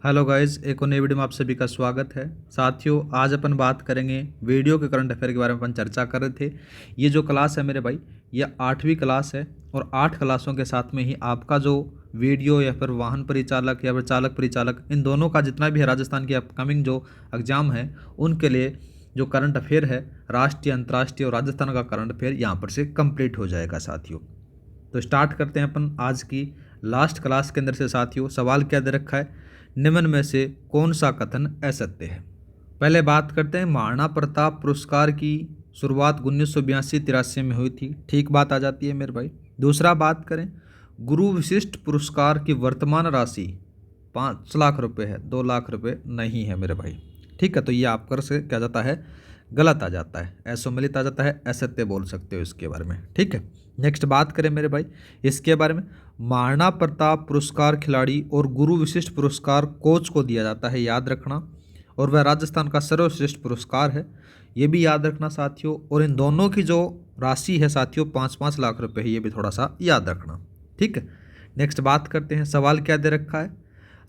Hello guys, एक और नई वीडियो में आप सभी का स्वागत है। साथियों, आज अपन बात करेंगे वीडियो के करंट अफेयर के बारे में। अपन चर्चा कर रहे थे। ये जो क्लास है मेरे भाई, ये 8वीं क्लास है और 8 क्लासों के साथ में ही आपका जो वीडियो या फिर वाहन परिचालक या फिर चालक परिचालक, इन दोनों का जितना भी है राजस्थान की अपकमिंग जो एग्ज़ाम है उनके लिए जो करंट अफेयर है, राष्ट्रीय, अंतर्राष्ट्रीय और राजस्थान का करंट अफेयर यहाँ पर से कंप्लीट हो जाएगा साथियों। तो स्टार्ट करते हैं अपन आज की लास्ट क्लास के अंदर से। साथियों, सवाल क्या दे रखा है, निम्न में से कौन सा कथन असत्य है। पहले बात करते हैं, महाराणा प्रताप पुरस्कार की शुरुआत 1982-83 में हुई थी। ठीक बात आ जाती है मेरे भाई। दूसरा बात करें, गुरु विशिष्ट पुरस्कार की वर्तमान राशि 5 लाख रुपए है, 2 लाख रुपए नहीं है मेरे भाई। ठीक है, तो ये आपकर से क्या जाता है, गलत आ जाता है, असम्मिलित आ जाता है, असत्य बोल सकते हो इसके बारे में। ठीक है, नेक्स्ट बात करें मेरे भाई इसके बारे में, महाराणा प्रताप पुरस्कार खिलाड़ी और गुरु विशिष्ट पुरस्कार कोच को दिया जाता है, याद रखना। और वह राजस्थान का सर्वश्रेष्ठ पुरस्कार है, ये भी याद रखना साथियों। और इन दोनों की जो राशि है साथियों 5-5 लाख रुपए है, ये भी थोड़ा सा याद रखना। ठीक है, नेक्स्ट बात करते हैं, सवाल क्या दे रखा है,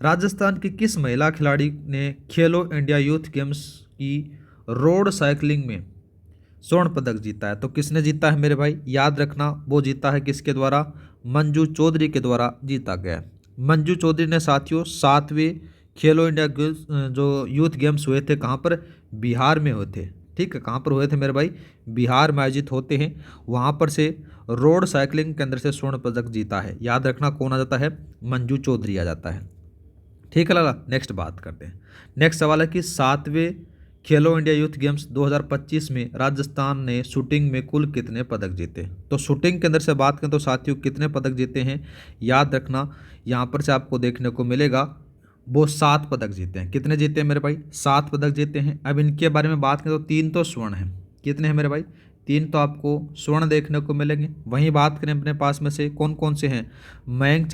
राजस्थान की किस महिला खिलाड़ी ने खेलो इंडिया यूथ गेम्स की रोड साइकिलिंग में स्वर्ण पदक जीता है। तो किसने जीता है मेरे भाई, याद रखना, वो जीता है किसके द्वारा, मंजू चौधरी के द्वारा जीता गया है। मंजू चौधरी ने साथियों 7वें खेलो इंडिया जो यूथ गेम्स हुए थे, कहाँ पर, बिहार में हुए थे। ठीक है, कहाँ पर हुए थे मेरे भाई, बिहार में आयोजित होते हैं, वहाँ पर से रोड साइकिलिंग के अंदर से स्वर्ण पदक जीता है। याद रखना कौन आ जाता है, मंजू चौधरी आ जाता है। ठीक है लाला, नेक्स्ट बात करते हैं। नेक्स्ट सवाल है कि 7वें खेलो इंडिया यूथ गेम्स 2025 में राजस्थान ने शूटिंग में कुल कितने पदक जीते। तो शूटिंग के अंदर से बात करें तो साथियों कितने पदक जीते हैं, याद रखना, यहाँ पर से आपको देखने को मिलेगा वो 7 पदक जीते हैं। कितने जीते हैं मेरे भाई, 7 पदक जीते हैं। अब इनके बारे में बात करें तो 3 तो स्वर्ण हैं। कितने हैं मेरे भाई, 3 तो आपको स्वर्ण देखने को मिलेंगे। वहीं बात करें अपने पास में से कौन कौन से हैं, मयंक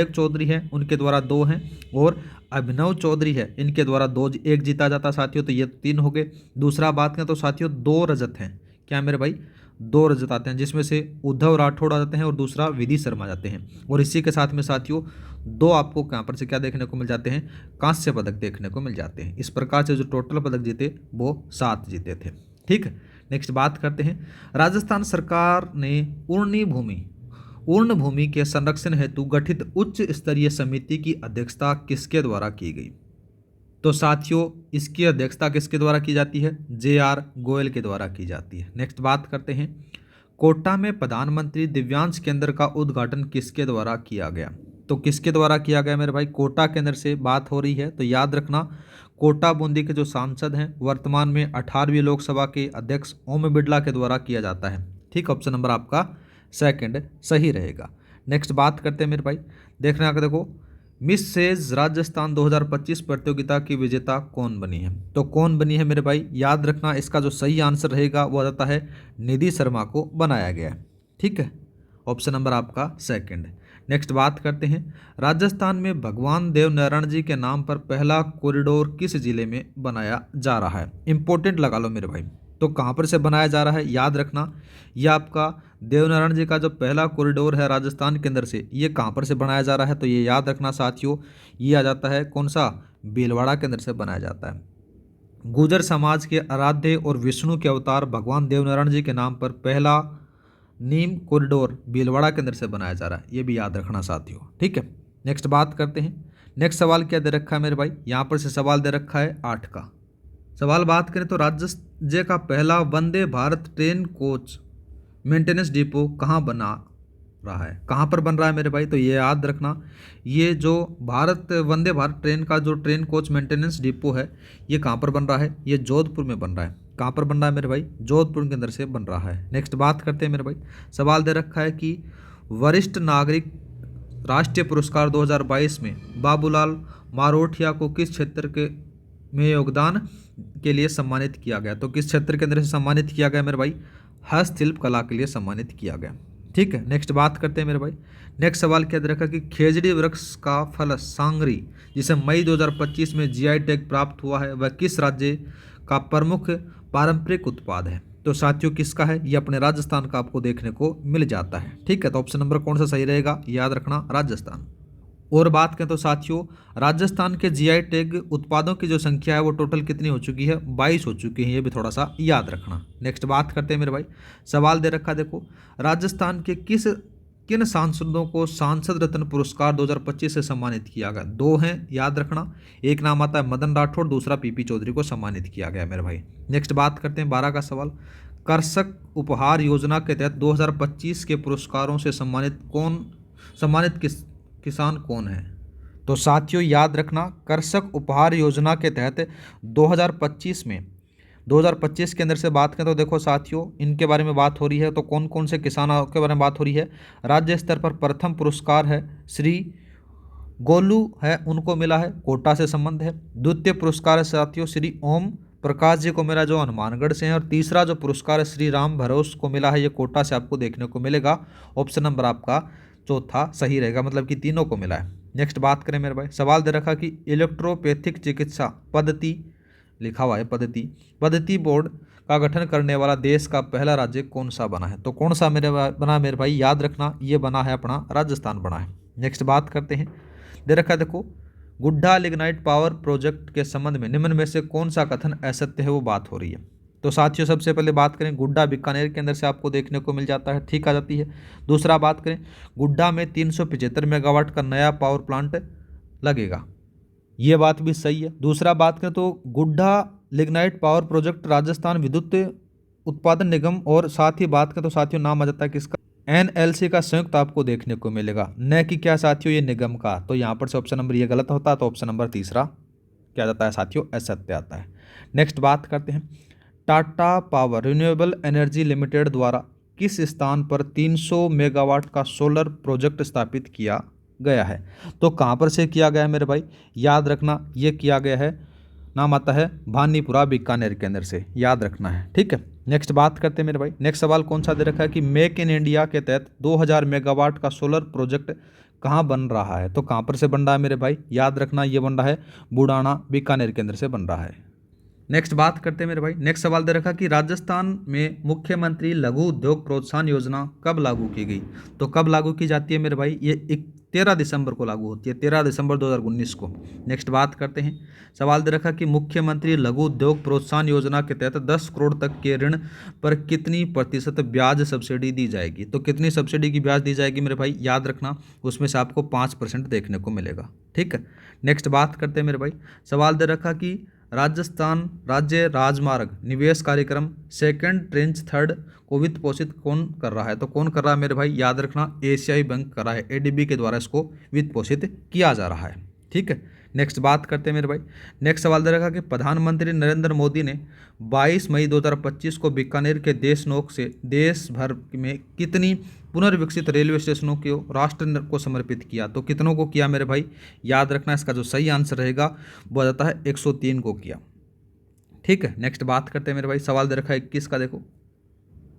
चौधरी हैं, उनके द्वारा 2 हैं, और अभिनव चौधरी है, इनके द्वारा 2, 1 जीता जाता साथियों, तो ये 3 हो गए। दूसरा बात करें तो साथियों 2 रजत हैं। क्या मेरे भाई, 2 रजत आते हैं, जिसमें से उद्धव राठौड़ आ जाते हैं और दूसरा विधि शर्मा जाते हैं। और इसी के साथ में साथियों 2 आपको यहाँ पर से क्या देखने को मिल जाते हैं, कांस्य पदक देखने को मिल जाते हैं। इस प्रकार से जो टोटल पदक जीते वो 7 जीते थे। ठीक है, नेक्स्ट बात करते हैं, राजस्थान सरकार ने ऊर्ण भूमि के संरक्षण हेतु गठित उच्च स्तरीय समिति की अध्यक्षता किसके द्वारा की गई। तो साथियों इसकी अध्यक्षता किसके द्वारा की जाती है, JR गोयल के द्वारा की जाती है। नेक्स्ट बात करते हैं, कोटा में प्रधानमंत्री दिव्यांश केंद्र का उद्घाटन किसके द्वारा किया गया। तो किसके द्वारा किया गया मेरे भाई, कोटा केंद्र से बात हो रही है, तो याद रखना कोटा बूंदी के जो सांसद हैं वर्तमान में 18वीं लोकसभा के अध्यक्ष ओम बिड़ला के द्वारा किया जाता है। ठीक, ऑप्शन नंबर आपका सेकंड सही रहेगा। नेक्स्ट बात करते हैं मेरे भाई, देखना आगे देखो, मिस सेज राजस्थान 2025 प्रतियोगिता की विजेता कौन बनी है। तो कौन बनी है मेरे भाई, याद रखना इसका जो सही आंसर रहेगा वो आ जाता है निधि शर्मा को बनाया गया है। ठीक है, ऑप्शन नंबर आपका सेकंड। नेक्स्ट बात करते हैं, राजस्थान में भगवान देव नारायण जी के नाम पर पहला कॉरिडोर किस जिले में बनाया जा रहा है। इंपॉर्टेंट लगा लो मेरे भाई, तो कहाँ पर से बनाया जा रहा है, याद रखना, यह आपका देवनारायण जी का जो पहला कॉरिडोर है राजस्थान के अंदर से, ये कहाँ पर से बनाया जा रहा है, तो ये याद रखना साथियों, ये आ जाता है कौन सा, भीलवाड़ा के अंदर से बनाया जाता है। गुर्जर समाज के आराध्य और विष्णु के अवतार भगवान देवनारायण जी के नाम पर पहला नीम कॉरिडोर भीलवाड़ा के अंदर से बनाया जा रहा है, ये भी याद रखना साथियों। ठीक है, नेक्स्ट बात करते हैं, नेक्स्ट सवाल क्या दे रखा है मेरे भाई, यहाँ पर से सवाल दे रखा है 8 का। सवाल बात करें तो राज्य का पहला Vande Bharat train coach maintenance depot कहाँ बना रहा है, कहाँ पर बन रहा है मेरे भाई, तो ये याद रखना, ये जो वंदे भारत ट्रेन का जो ट्रेन कोच मेंटेनेंस डिपो है, ये कहाँ पर बन रहा है, ये जोधपुर में बन रहा है। कहाँ पर बन रहा है मेरे भाई, जोधपुर के अंदर से बन रहा है। नेक्स्ट बात करते हैं मेरे भाई, सवाल दे रखा है कि वरिष्ठ नागरिक राष्ट्रीय पुरस्कार 2022 में बाबूलाल मारोठिया को किस क्षेत्र के में योगदान के लिए सम्मानित किया गया। तो किस क्षेत्र के अंदर से सम्मानित किया गया मेरे भाई, हस्तशिल्प कला के लिए सम्मानित किया गया। ठीक है, नेक्स्ट बात करते हैं मेरे भाई, नेक्स्ट सवाल क्या दे रखा है कि खेजड़ी वृक्ष का फल सांगरी जिसे मई 2025 में GI टैग प्राप्त हुआ है, वह किस राज्य का प्रमुख पारंपरिक उत्पाद है। तो साथियों किसका है, ये अपने राजस्थान का आपको देखने को मिल जाता है। ठीक है, तो ऑप्शन नंबर कौन सा सही रहेगा, याद रखना राजस्थान। और बात करें तो साथियों राजस्थान के जीआई टैग उत्पादों की जो संख्या है वो टोटल कितनी हो चुकी है, 22 हो चुकी है। ये भी थोड़ा सा याद रखना। नेक्स्ट बात करते हैं मेरे भाई, सवाल दे रखा देखो, राजस्थान के किन सांसदों को सांसद रत्न पुरस्कार 2025 से सम्मानित किया गया? दो हैं, याद रखना। एक नाम आता है मदन राठौड़, दूसरा पीपी चौधरी को सम्मानित किया गया मेरे भाई। नेक्स्ट बात करते हैं 12 का सवाल, कर्षक उपहार योजना के तहत 2025 के पुरस्कारों से सम्मानित किसान कौन है? तो साथियों याद रखना, कर्षक उपहार योजना के तहत 2025 के अंदर से बात करें तो देखो साथियों इनके बारे में बात हो रही है। तो कौन कौन से किसानों के बारे में बात हो रही है? राज्य स्तर पर प्रथम पुरस्कार है श्री गोलू है, उनको मिला है, कोटा से संबंध है। द्वितीय पुरस्कार है साथियों श्री ओम प्रकाश जी को मिला जो हनुमानगढ़ से हैं। और तीसरा जो पुरस्कार है श्री राम भरोस को मिला है, ये कोटा से आपको देखने को मिलेगा। ऑप्शन नंबर आपका चौथा सही रहेगा, मतलब कि तीनों को मिला है। नेक्स्ट बात करें मेरे भाई, सवाल दे रखा कि इलेक्ट्रोपैथिक चिकित्सा पद्धति लिखा हुआ है पद्धति बोर्ड का गठन करने वाला देश का पहला राज्य कौन सा बना है? तो कौन सा बना मेरे भाई, याद रखना, ये बना है अपना राजस्थान बना है। नेक्स्ट बात करते हैं, दे रखा है देखो, गुड्डा लिग्नाइट पावर प्रोजेक्ट के संबंध में निम्न में से कौन सा कथन असत्य है, वो बात हो रही है। तो साथियों सबसे पहले बात करें, गुड्डा बीकानेर के अंदर से आपको देखने को मिल जाता है, ठीक आ जाती है। दूसरा बात करें, गुड्डा में 375 मेगावाट का नया पावर प्लांट लगेगा, ये बात भी सही है। दूसरा बात करें तो गुड्डा लिग्नाइट पावर प्रोजेक्ट राजस्थान विद्युत उत्पादन निगम, और साथ ही बात करें तो साथियों नाम आ जाता है किसका, एनएलसी का संयुक्त आपको देखने को मिलेगा, न कि क्या साथियों ये निगम का। तो यहाँ पर से ऑप्शन नंबर ये गलत होता है, तो ऑप्शन नंबर तीसरा क्या जाता है साथियों, असत्य आता है। नेक्स्ट बात करते हैं, Tata power renewable energy limited द्वारा किस स्थान पर 300 मेगावाट का सोलर प्रोजेक्ट स्थापित किया गया है? तो कहाँ पर से किया गया है मेरे भाई, याद रखना, ये किया गया है, नाम आता है भानीपुरा बीकानेर के अंदर से, याद रखना है, ठीक है। नेक्स्ट बात करते हैं मेरे भाई, नेक्स्ट सवाल कौन सा दे रखा है कि मेक इन इंडिया के तहत 2000 मेगावाट का सोलर प्रोजेक्ट कहाँ बन रहा है? तो कहाँ पर से बन रहा है मेरे भाई, याद रखना, ये बन रहा है बुडाना बीकानेर के अंदर से बन रहा है। नेक्स्ट बात करते हैं मेरे भाई, नेक्स्ट सवाल दे रखा कि राजस्थान में मुख्यमंत्री लघु उद्योग प्रोत्साहन योजना कब लागू की गई? तो कब लागू की जाती है मेरे भाई, ये 13 दिसंबर को लागू होती है, 13 दिसंबर 2019 को। नेक्स्ट बात करते हैं, सवाल दे रखा कि मुख्यमंत्री लघु उद्योग प्रोत्साहन योजना के तहत 10 करोड़ तक के ऋण पर कितनी प्रतिशत ब्याज सब्सिडी दी जाएगी? तो कितनी सब्सिडी की ब्याज दी जाएगी मेरे भाई, याद रखना, उसमें से आपको 5% देखने को मिलेगा, ठीक है। नेक्स्ट बात करते हैं मेरे भाई, सवाल दे रखा कि राजस्थान राज्य राजमार्ग निवेश कार्यक्रम सेकंड ट्रेंच थर्ड को वित्त पोषित कौन कर रहा है? तो कौन कर रहा है मेरे भाई, याद रखना, एशियाई बैंक कर रहा है, एडीबी के द्वारा इसको वित्त पोषित किया जा रहा है, ठीक है। नेक्स्ट बात करते हैं मेरे भाई, नेक्स्ट सवाल दे रखा कि प्रधानमंत्री नरेंद्र मोदी ने 22 मई 2025 को बीकानेर के देशनोक से देश भर में कितनी पुनर्विकसित रेलवे स्टेशनों को राष्ट्र को समर्पित किया? तो कितनों को किया मेरे भाई, याद रखना, इसका जो सही आंसर रहेगा वो आ जाता है 103 को किया, ठीक है। नेक्स्ट बात करते हैं मेरे भाई, सवाल दे रखा है 21 का, देखो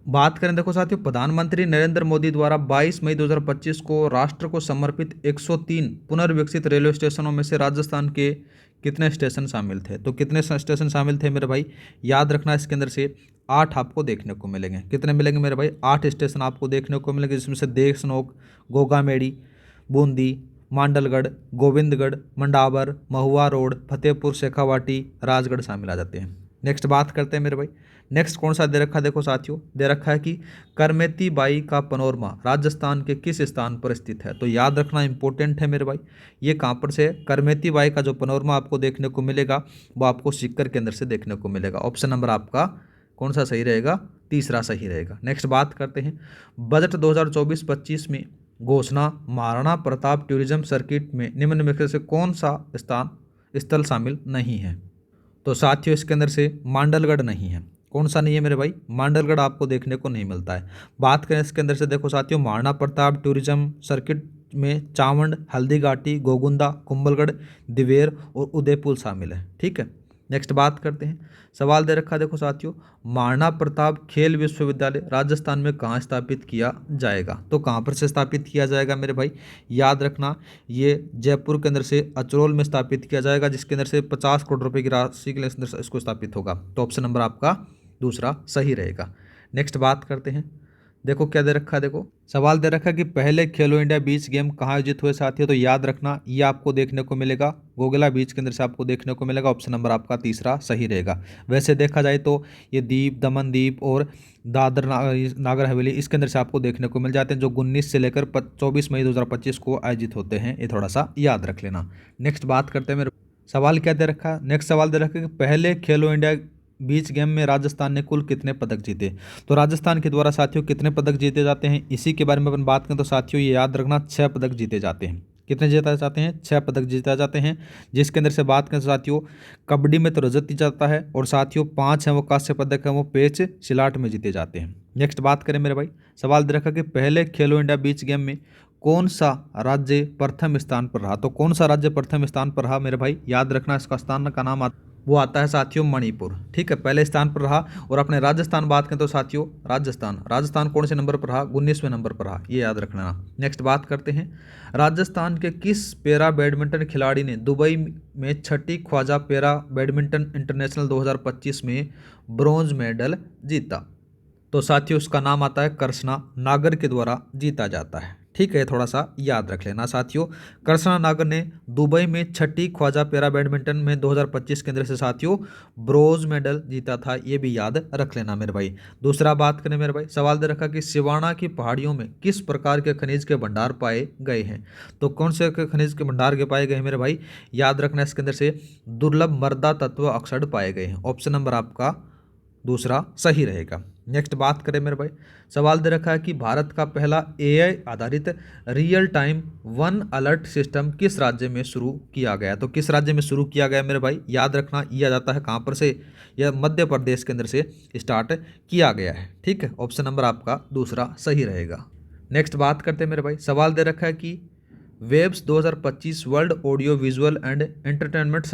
बात करें, देखो साथियों, प्रधानमंत्री नरेंद्र मोदी द्वारा 22 मई 2025 को राष्ट्र को समर्पित 103 पुनर्विकसित रेलवे स्टेशनों में से राजस्थान के कितने स्टेशन शामिल थे? तो कितने स्टेशन शामिल थे मेरे भाई, याद रखना, इसके अंदर से 8 आपको देखने को मिलेंगे। कितने मिलेंगे मेरे भाई, 8 स्टेशन आपको देखने को मिलेंगे, जिसमें से देशनोक, गोगामेड़ी, बूंदी, मांडलगढ़, गोविंदगढ़, मंडावर, महुआ रोड, फतेहपुर, शेखावाटी, राजगढ़ शामिल आ जाते हैं। नेक्स्ट बात करते हैं मेरे भाई, नेक्स्ट कौन सा दे रखा है, देखो साथियों दे रखा है कि करमेती बाई का पनोरमा राजस्थान के किस स्थान पर स्थित है? तो याद रखना, इंपॉर्टेंट है मेरे भाई, ये कहाँ पर से, करमेती बाई का जो पनोरमा आपको देखने को मिलेगा वो आपको सीकर के अंदर से देखने को मिलेगा। ऑप्शन नंबर आपका कौन सा सही रहेगा, तीसरा सही रहेगा। नेक्स्ट बात करते हैं, बजट 2024-25 में घोषणा महाराणा प्रताप टूरिज्म सर्किट में निम्न में से कौन सा स्थल शामिल नहीं है? तो साथियों इसके अंदर से मांडलगढ़ नहीं है। कौन सा नहीं है मेरे भाई, मांडलगढ़ आपको देखने को नहीं मिलता है। बात करें इसके अंदर से, देखो साथियों, महाराणा प्रताप टूरिज्म सर्किट में चावंड, हल्दी घाटी, गोगुंदा, कुंभलगढ़, दिवेर और उदयपुर शामिल है, ठीक है। नेक्स्ट बात करते हैं, सवाल दे रखा है, देखो साथियों, महाराणा प्रताप खेल विश्वविद्यालय राजस्थान में कहाँ स्थापित किया जाएगा? तो कहाँ पर से स्थापित किया जाएगा मेरे भाई, याद रखना, ये जयपुर के अंदर से अचरोल में स्थापित किया जाएगा, जिसके अंदर से 50 करोड़ रुपए की राशि के अंदर इसको स्थापित होगा। तो ऑप्शन नंबर आपका दूसरा सही रहेगा। नेक्स्ट बात करते हैं, देखो क्या दे रखा है, देखो सवाल दे रखा है कि पहले खेलो इंडिया बीच गेम कहाँ आयोजित हुए साथियों। तो याद रखना ये आपको देखने को मिलेगा गोगला बीच के अंदर से आपको देखने को मिलेगा। ऑप्शन नंबर आपका तीसरा सही रहेगा। वैसे देखा जाए तो ये दीप, दमन दीप और दादर नागर हवेली इसके अंदर से आपको देखने को मिल जाते हैं, जो 19 से लेकर 24 मई 2025 को आयोजित होते हैं। ये थोड़ा सा याद रख लेना। नेक्स्ट बात करते हैं मेरे सवाल क्या दे रखा है। नेक्स्ट सवाल दे रखा है कि पहले खेलो इंडिया बीच गेम में राजस्थान ने कुल कितने पदक जीते। तो राजस्थान के द्वारा साथियों कितने पदक जीते जाते हैं, इसी के बारे में अपन बात करें तो साथियों ये याद रखना 6 पदक जीते जाते हैं। कितने जीता जाते हैं, 6 पदक जीता जाते हैं। जिसके अंदर से बात करें साथियों कबड्डी में तो रजत जीता जाता है, और साथियों 5 हैं वो कांस्य पदक हैं वो पेच सिलाट में जीते जाते हैं। नेक्स्ट बात करें मेरे भाई, सवाल दे रखा कि पहले खेलो इंडिया बीच गेम में कौन सा राज्य प्रथम स्थान पर रहा। तो कौन सा राज्य प्रथम स्थान पर रहा मेरे भाई, याद रखना इसका स्थान का नाम वो आता है साथियों मणिपुर। ठीक है, पहले स्थान पर रहा। और अपने राजस्थान बात करें तो साथियों राजस्थान कौन से नंबर पर रहा, 19वें नंबर पर रहा, ये याद रखना। नेक्स्ट बात करते हैं, राजस्थान के किस पैरा बैडमिंटन खिलाड़ी ने दुबई में 6ठी ख्वाजा पैरा बैडमिंटन इंटरनेशनल 2025 में ब्रॉन्ज मेडल जीता। तो साथियों उसका नाम आता है कृष्णा नागर के द्वारा जीता जाता है। ठीक है, थोड़ा सा याद रख लेना साथियों। कृष्णा नागर ने दुबई में 6ठी ख्वाजा पैरा बैडमिंटन में 2025 के अंदर से साथियों ब्रोंज मेडल जीता था, ये भी याद रख लेना मेरे भाई। दूसरा बात करें मेरे भाई, सवाल दे रखा कि सिवाना की पहाड़ियों में किस प्रकार के खनिज के भंडार पाए गए हैं। तो कौन से खनिज के भंडार के पाए गए हैं मेरे भाई, याद रखना इसके अंदर से दुर्लभ मृदा तत्व ऑक्साइड पाए गए हैं। ऑप्शन नंबर आपका दूसरा सही रहेगा। नेक्स्ट बात करें मेरे भाई, सवाल दे रखा है कि भारत का पहला एआई आधारित real time one alert system किस राज्य में शुरू किया गया। तो किस राज्य में शुरू किया गया मेरे भाई, याद रखना ये आ जाता है कहाँ पर से, यह मध्य प्रदेश के अंदर से स्टार्ट किया गया है। ठीक है, ऑप्शन नंबर आपका दूसरा सही रहेगा। नेक्स्ट बात करते हैं मेरे भाई, सवाल दे रखा है कि WAVES 2025 world audio visual and entertainment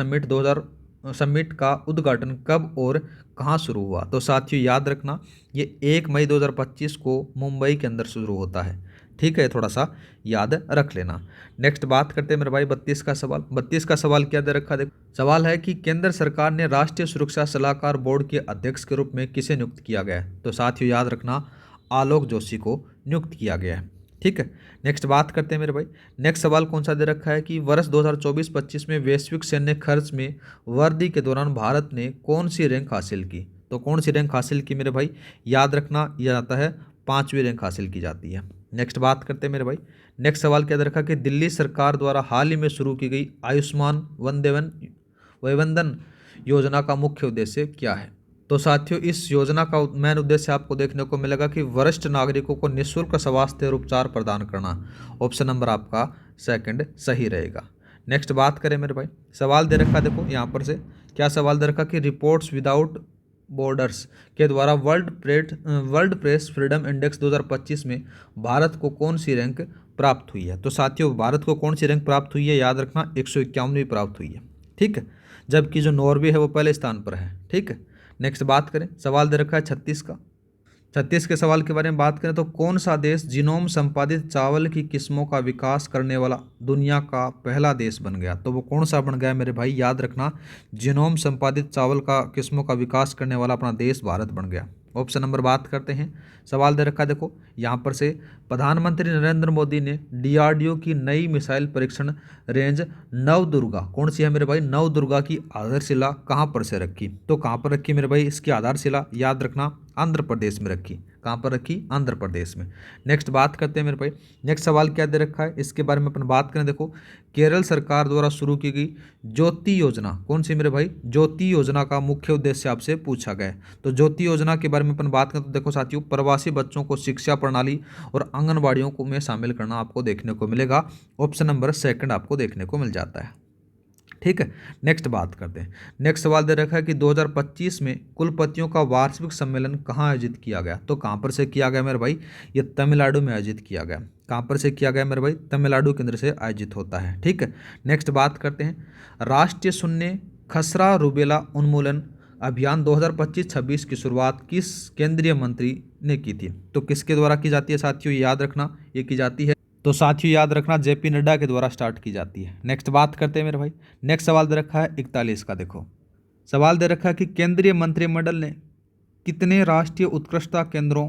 summit का उद्घाटन कब और कहाँ शुरू हुआ। तो साथियों याद रखना ये 1 मई 2025 को मुंबई के अंदर शुरू होता है। ठीक है, थोड़ा सा याद रख लेना। नेक्स्ट बात करते हैं मेरे भाई 32 का सवाल। 32 का सवाल क्या दे रखा, देखो सवाल है कि केंद्र सरकार ने राष्ट्रीय सुरक्षा सलाहकार बोर्ड के अध्यक्ष के रूप में किसे नियुक्त किया गया है। तो साथियों याद रखना आलोक जोशी को नियुक्त किया गया है। ठीक है, नेक्स्ट बात करते हैं मेरे भाई। नेक्स्ट सवाल कौन सा दे रखा है कि वर्ष 2024-25 में वैश्विक सैन्य खर्च में वृद्धि के दौरान भारत ने कौन सी रैंक हासिल की। तो कौन सी रैंक हासिल की मेरे भाई, याद रखना यह आता है 5वीं रैंक हासिल की जाती है। नेक्स्ट बात करते हैं मेरे भाई। नेक्स्ट सवाल क्या दे रखा कि दिल्ली सरकार द्वारा हाल ही में शुरू की गई आयुष्मान वयवंदन योजना का मुख्य उद्देश्य क्या है। तो साथियों इस योजना का मेन उद्देश्य आपको देखने को मिलेगा कि वरिष्ठ नागरिकों को निःशुल्क स्वास्थ्य और उपचार प्रदान करना। ऑप्शन नंबर आपका सेकंड सही रहेगा। नेक्स्ट बात करें मेरे भाई, सवाल दे रखा देखो यहाँ पर से क्या सवाल दे रखा कि रिपोर्ट्स विदाउट बॉर्डर्स के द्वारा वर्ल्ड प्रेस फ्रीडम इंडेक्स 2025 में भारत को कौन सी रैंक प्राप्त हुई है। तो साथियों भारत को कौन सी रैंक प्राप्त हुई है, याद रखना 151वीं प्राप्त हुई है। ठीक है, जबकि जो नॉर्वे है वो पहले स्थान पर है। ठीक है, नेक्स्ट बात करें, सवाल दे रखा है 36 का। 36 के सवाल के बारे में बात करें तो कौन सा देश जीनोम संपादित चावल की किस्मों का विकास करने वाला दुनिया का पहला देश बन गया। तो वो कौन सा बन गया मेरे भाई, याद रखना जीनोम संपादित चावल का किस्मों का विकास करने वाला अपना देश भारत बन गया। ऑप्शन नंबर बात करते हैं, सवाल दे रखा देखो यहाँ पर से प्रधानमंत्री नरेंद्र मोदी ने डीआरडीओ की नई मिसाइल परीक्षण रेंज नवदुर्गा कौन सी है मेरे भाई, नवदुर्गा की आधारशिला कहाँ पर से रखी। तो कहाँ पर रखी मेरे भाई, इसकी आधारशिला याद रखना आंध्र प्रदेश में रखी। कहाँ पर रखी, आंध्र प्रदेश में। नेक्स्ट बात करते हैं मेरे भाई, नेक्स्ट सवाल क्या दे रखा है इसके बारे में अपन बात करें। देखो केरल सरकार द्वारा शुरू की गई ज्योति योजना कौन सी मेरे भाई, ज्योति योजना का मुख्य उद्देश्य आपसे पूछा गया है। तो ज्योति योजना के बारे में अपन बात करें तो देखो साथियों प्रवासी बच्चों को शिक्षा प्रणाली और आंगनबाड़ियों को में शामिल करना आपको देखने को मिलेगा। ऑप्शन नंबर सेकंड आपको देखने को मिल जाता है। ठीक है, नेक्स्ट बात करते हैं। नेक्स्ट सवाल दे रखा है कि 2025 में कुलपतियों का वार्षिक सम्मेलन कहाँ आयोजित किया गया। तो कहाँ पर से किया गया मेरे भाई, ये तमिलनाडु में आयोजित किया गया। कहाँ पर से किया गया मेरे भाई, तमिलनाडु के अंदर से आयोजित होता है। ठीक है, नेक्स्ट बात करते हैं, राष्ट्रीय शून्य खसरा रूबेला उन्मूलन अभियान 2025-26 की शुरुआत किस केंद्रीय मंत्री ने की थी। तो किसके द्वारा की जाती है साथियों, याद रखना ये की जाती है, तो साथियों याद रखना जेपी नड्डा के द्वारा स्टार्ट की जाती है। नेक्स्ट बात करते हैं मेरे भाई, नेक्स्ट सवाल दे रखा है 41 का। देखो सवाल दे रखा है कि केंद्रीय मंत्रिमंडल ने कितने राष्ट्रीय उत्कृष्टता केंद्रों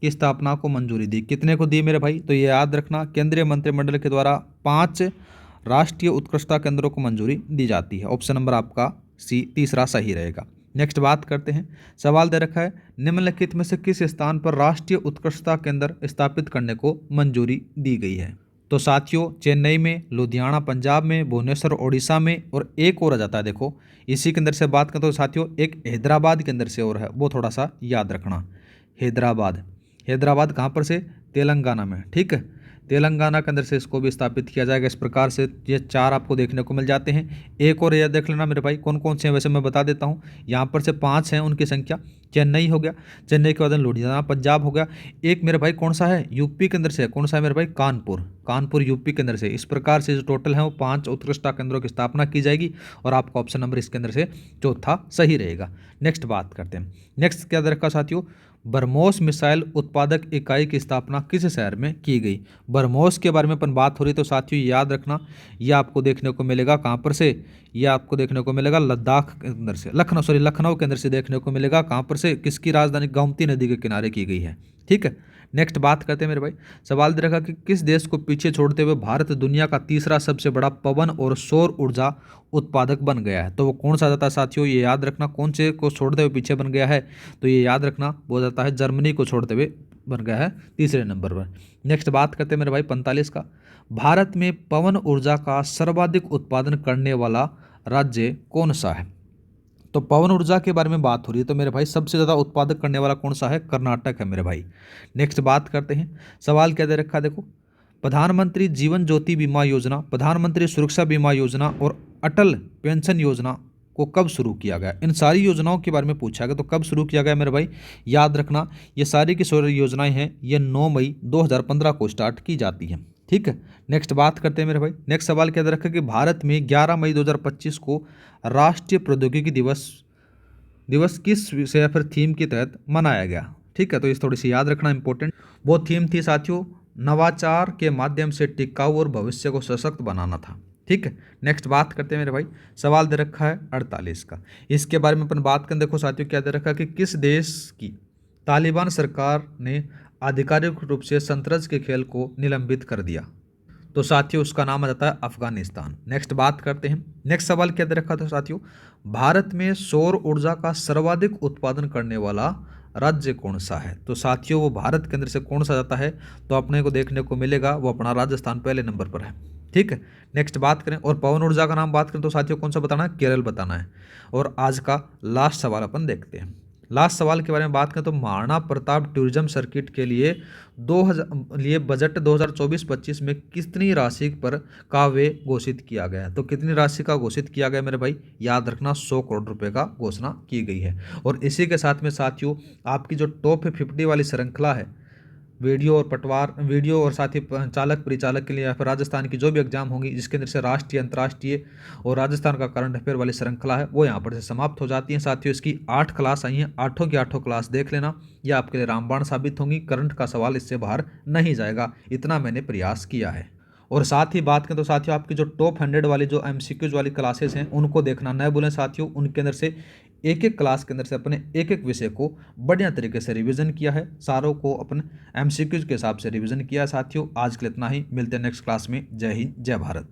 की स्थापना को मंजूरी दी। कितने को दी मेरे भाई? तो ये याद रखना, केंद्रीय मंत्रिमंडल के द्वारा 5 राष्ट्रीय उत्कृष्टता केंद्रों को मंजूरी दी जाती है। ऑप्शन नंबर आपका सी तीसरा सही रहेगा। नेक्स्ट बात करते हैं, सवाल दे रखा है निम्नलिखित में से किस स्थान पर राष्ट्रीय उत्कृष्टता केंद्र स्थापित करने को मंजूरी दी गई है? तो साथियों चेन्नई में, लुधियाना पंजाब में, भुवनेश्वर ओडिशा में, और एक और आ जाता है। देखो इसी के अंदर से बात करें तो साथियों एक हैदराबाद के अंदर से और है, वो थोड़ा सा याद रखना। हैदराबाद, हैदराबाद कहाँ पर से? तेलंगाना में। ठीक है, तेलंगाना के अंदर से इसको भी स्थापित किया जाएगा। इस प्रकार से ये 4 आपको देखने को मिल जाते हैं। एक और ये देख लेना मेरे भाई कौन कौन से हैं, वैसे मैं बता देता हूँ। यहाँ पर से 5 हैं उनकी संख्या। चेन्नई हो गया, चेन्नई के बाद लुधियाना पंजाब हो गया। एक मेरे भाई कौन सा है? यूपी के अंदर से है। कौन सा है मेरे भाई? कानपुर, कानपुर यूपी के अंदर से। इस प्रकार से जो टोटल है वो 5 उत्कृष्टता केंद्रों की स्थापना की जाएगी और आपका ऑप्शन नंबर इसके अंदर से चौथा सही रहेगा। नेक्स्ट बात करते हैं। नेक्स्ट क्या दे रखा साथियों? ब्रह्मोस मिसाइल उत्पादक इकाई की स्थापना किस शहर में की गई? ब्रह्मोस के बारे में अपन बात हो रही तो साथियों याद रखना, ये आपको देखने को मिलेगा कहाँ पर से? ये आपको देखने को मिलेगा लद्दाख के अंदर से, लखनऊ के अंदर से देखने को मिलेगा। कहाँ पर से? किसकी राजधानी? गोमती नदी के किनारे की गई है। ठीक है, नेक्स्ट बात करते हैं मेरे भाई। सवाल दे रखा कि किस देश को पीछे छोड़ते हुए भारत दुनिया का तीसरा सबसे बड़ा पवन और सौर ऊर्जा उत्पादक बन गया है? तो वो कौन सा जाता है साथियों? ये याद रखना, कौन से को छोड़ते हुए पीछे बन गया है? तो ये याद रखना, वो जाता है जर्मनी को छोड़ते हुए बन गया है तीसरे नंबर पर। नेक्स्ट बात करते हैं मेरे भाई 45 का। भारत में पवन ऊर्जा का सर्वाधिक उत्पादन करने वाला राज्य कौन सा है? तो पवन ऊर्जा के बारे में बात हो रही है तो मेरे भाई सबसे ज़्यादा उत्पादक करने वाला कौन सा है? कर्नाटक है मेरे भाई। नेक्स्ट बात करते हैं, सवाल क्या दे रखा है देखो, प्रधानमंत्री जीवन ज्योति बीमा योजना, प्रधानमंत्री सुरक्षा बीमा योजना और अटल पेंशन योजना को कब शुरू किया गया? इन सारी योजनाओं के बारे में पूछा गया, तो कब शुरू किया गया मेरे भाई? याद रखना, ये सारी की सारी योजनाएं हैं, ये 9 मई 2015 को स्टार्ट की जाती हैं। ठीक है, नेक्स्ट बात करते हैं मेरे भाई। नेक्स्ट सवाल क्या दे रखा है कि भारत में 11 मई 2025 को राष्ट्रीय प्रौद्योगिकी दिवस किस विषय या फिर थीम के तहत मनाया गया? ठीक है, तो इस थोड़ी सी याद रखना इंपॉर्टेंट। वो थीम थी साथियों नवाचार के माध्यम से टिकाऊ और भविष्य को सशक्त बनाना था। ठीक है, नेक्स्ट बात करते हैं मेरे भाई। सवाल दे रखा है 48 का, इसके बारे में अपन बात करें। देखो साथियों क्या दे रखा है कि किस देश की तालिबान सरकार ने आधिकारिक रूप से शतरंज के खेल को निलंबित कर दिया? तो साथियों उसका नाम आ जाता है अफगानिस्तान। नेक्स्ट बात करते हैं। नेक्स्ट सवाल क्या दे रखा था साथियों, भारत में सौर ऊर्जा का सर्वाधिक उत्पादन करने वाला राज्य कौन सा है? तो साथियों वो भारत के अंदर से कौन सा जाता है? तो अपने को देखने को मिलेगा वो अपना राजस्थान पहले नंबर पर है। ठीक है, नेक्स्ट बात करें और पवन ऊर्जा का नाम बात करें तो साथियों कौन सा बताना है? केरल बताना है। और आज का लास्ट सवाल अपन देखते हैं। लास्ट सवाल के बारे में बात करें तो महाराणा प्रताप टूरिज्म सर्किट के लिए बजट 2024-25 में कितनी राशि पर का व्यय घोषित किया गया? तो कितनी राशि का घोषित किया गया मेरे भाई? याद रखना 100 करोड़ रुपए का घोषणा की गई है। और इसी के साथ में साथियों आपकी जो टॉप 50 वाली श्रृंखला है, वीडियो और साथ ही चालक परिचालक के लिए या फिर राजस्थान की जो भी एग्जाम होंगी जिसके अंदर से राष्ट्रीय, अंतर्राष्ट्रीय और राजस्थान का करंट अफेयर वाली श्रृंखला है वो यहाँ पर से समाप्त हो जाती है। साथियों इसकी 8 क्लास आई हैं, 8 की 8 क्लास देख लेना, ये आपके लिए रामबाण साबित होंगी। करंट का सवाल इससे बाहर नहीं जाएगा, इतना मैंने प्रयास किया है। और साथ ही बात करें तो साथियों आपकी जो टॉप 100 वाली जो MCQs वाली क्लासेस हैं उनको देखना न भूलें साथियों। उनके अंदर से एक एक क्लास के अंदर से अपने एक एक विषय को बढ़िया तरीके से रिवीजन किया है, सारों को अपने MCQs के हिसाब से रिवीजन किया है। साथियों आज के लिए इतना ही, मिलते हैं नेक्स्ट क्लास में। जय हिंद, जय भारत।